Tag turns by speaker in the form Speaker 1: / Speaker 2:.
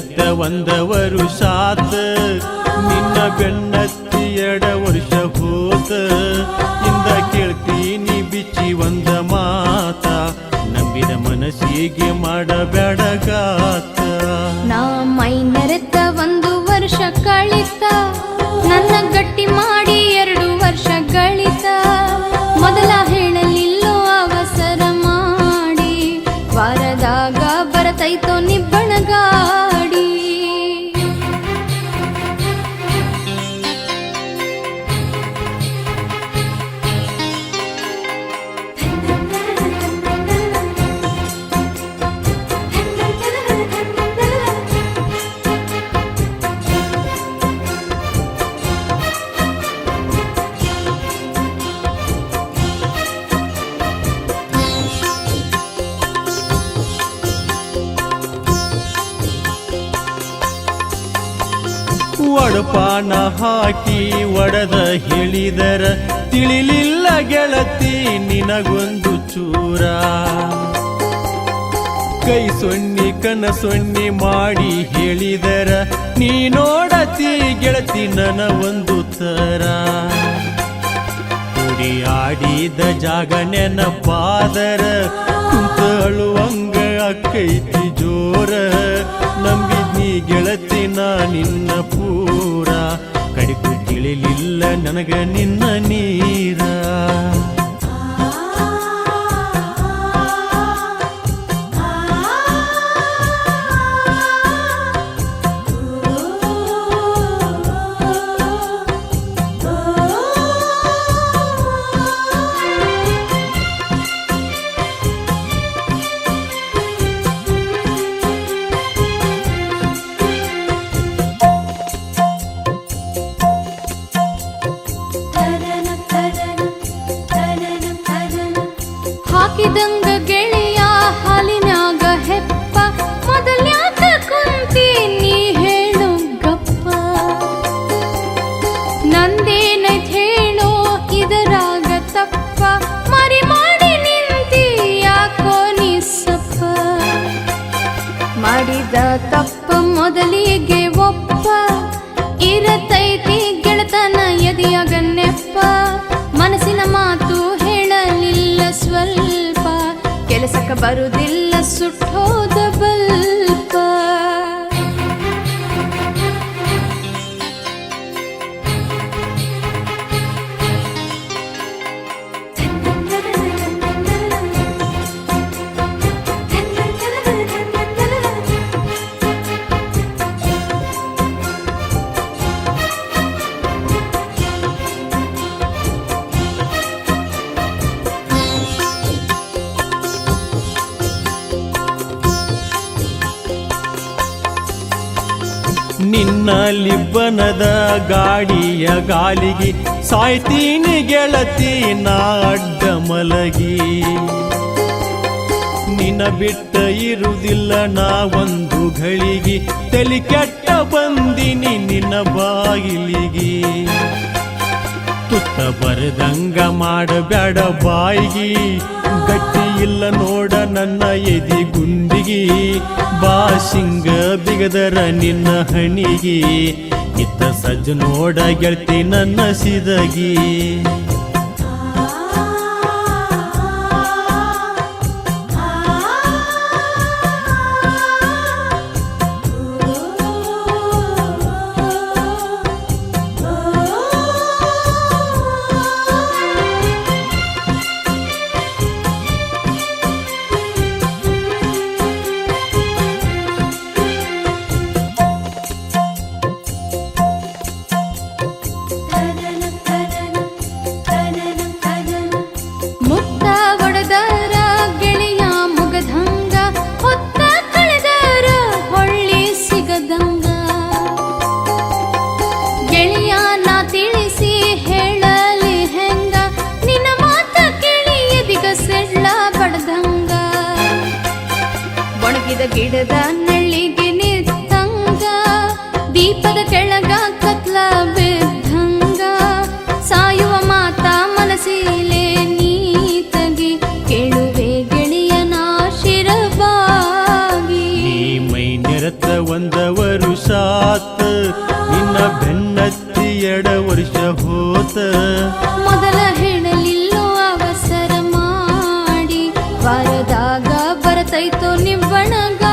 Speaker 1: ನೆರತ ಒಂದ ವರುಷಾತ ನಿನ್ನ ಬೆನ್ನತ್ತಿ 2 ವರ್ಷ ಹೋತ ಇಂದ ಕೇಳ್ತೀನಿ ಬಿಚ್ಚಿ ಒಂದ ಮಾತ ನಂಬಿದ ಮನಸ್ಸಿಗೆ ಮಾಡಬೇಡಗಾತ
Speaker 2: ನಾ ಮೈ ನೆರೆತ 1 ವರ್ಷ ಕಳಿತ ನನ್ನ ಗಟ್ಟಿ ಮಾಡಿ 2 ವರ್ಷ ಗಳಿತ ಮೊದಲ ಹೇಳಲಿಲ್ಲೋ ಅವಸರ ಮಾಡಿ ವಾರದಾಗ ಬರತೈತೋ ನಿಬ್ಬಣ ಗಾಡಿ
Speaker 1: ಒಡಪಾನ ಹಾಕಿ ಒಡದ ಹೇಳಿದರ ತಿಳಿಲಿಲ್ಲ ಗೆಳತಿ ನಿನಗೊಂದು ಚೂರ ಕೈ ಸೊನ್ನಿ ಕನ ಸೊನ್ನಿ ಮಾಡಿ ಹೇಳಿದರ ನೀ ನೋಡತಿ ಗೆಳತಿ ನನ್ನ ಒಂದು ತರ ಕುಡಿ ಆಡಿದ ಜಾಗ ನೆನಪಾದರ ಕುಂತ ಅಳುವಂಗ ಅಕ್ಕೈತಿ ಜೋರ ನಂಬಿದ್ನಿ ಗೆಳತಿ ನಾ ನಿನ್ನ ಪೂರ ಕಡಿಕು ತಿಳಿಲಿಲ್ಲ ನನಗ ನಿನ್ನ ನೀರ
Speaker 2: ಹಾಕಿದಂಗ ಗೆಳೆಯ ಹಾಲಿನಾಗ ಹೆಪ್ಪ ಮೊದಲ್ಯಾಕ ಕುಂತಿ ನೀ ಹೇಳು ಗಪ್ಪ ನಂದೇನೈತ್ ಹೇಳೋ ಇದರಾಗ ತಪ್ಪ ಮರಿ ಮಾಡಿ ನಿಂತಿ ಯಾಕೋ ನೀ ಸಪ್ಪ ಮಾಡಿದ ತಪ್ಪ ಮೊದಲಿಗೆ ಒಪ್ಪ ಇರತೈತಿ ಗೆಳತನ ಎದೆಯಾಗ ನೆಪ್ಪ ಮನಸ್ಸಿನ ಮಾತು ಹೇಳಲಿಲ್ಲ ಸ್ವಲ್ಪ ಕೆಲಸಕ್ಕೆ ಬರುವುದಿಲ್ಲ ಸುಟ್ಟೋದ ಬಲ್ಪ
Speaker 1: ನಿನ್ನ ಲಿಬ್ಬನದ ಗಾಡಿಯ ಗಾಲಿಗೆ ಸಾಯ್ತೀನಿ ಗೆಳತಿ ನಾ ಅಡ್ಡ ಮಲಗಿ ನಿನ್ನ ಬಿಟ್ಟ ಇರುವುದಿಲ್ಲ ನಾ ಒಂದು ಘಳಿಗೆ ತಲೆ ಕೆಟ್ಟ ಬಂದಿನಿ ನಿನ್ನ ಬಾಗಿಲಿಗೆ ತುತ್ತ ಬರದಂಗ ಮಾಡಬೇಡ ಬಾಯಿಗೆ ಗಟ್ಟಿ ಇಲ್ಲ ನೋಡ ನನ್ನ ಎದಿ ಗುಂಡಿಗೆ ಬಾಸಿಂಗ ಬಿಗದರ ನಿನ್ನ ಹಣಿಗೆ ಇತ್ತ ಸಜ್ಜ ನೋಡ ಗೆಳತಿ ನನ್ನ ಸಿದಗಿ
Speaker 2: ಗಿಡದ ನಳ್ಳಿಗೆ ನಿಂತಂಗ ದೀಪದ ಕೆಳಗ ಕತ್ಲ ಬಿದ್ದಂಗ ಸಾಯುವ ಮಾತ ಮನಸ್ಸಿಲೆ ನೀತಗಿ ಕೇಳುವೆ ಗೆಳೆಯನ ಶಿರಬಾಗಿ
Speaker 1: ಮೈ ನೆರತ ಒಂದ ವರುಷಾತ್ ನಿನ್ನ ಬೆನ್ನತ್ತಿ ವರ್ಷ ಹೋತ
Speaker 2: ಮೊದಲ ಹೇಳಲಿಲ್ಲೋ ಅವಸರ ಮಾಡಿ ವಾರದಾಗ ಬರತೈತೋ ನಿವ್ವಣಗ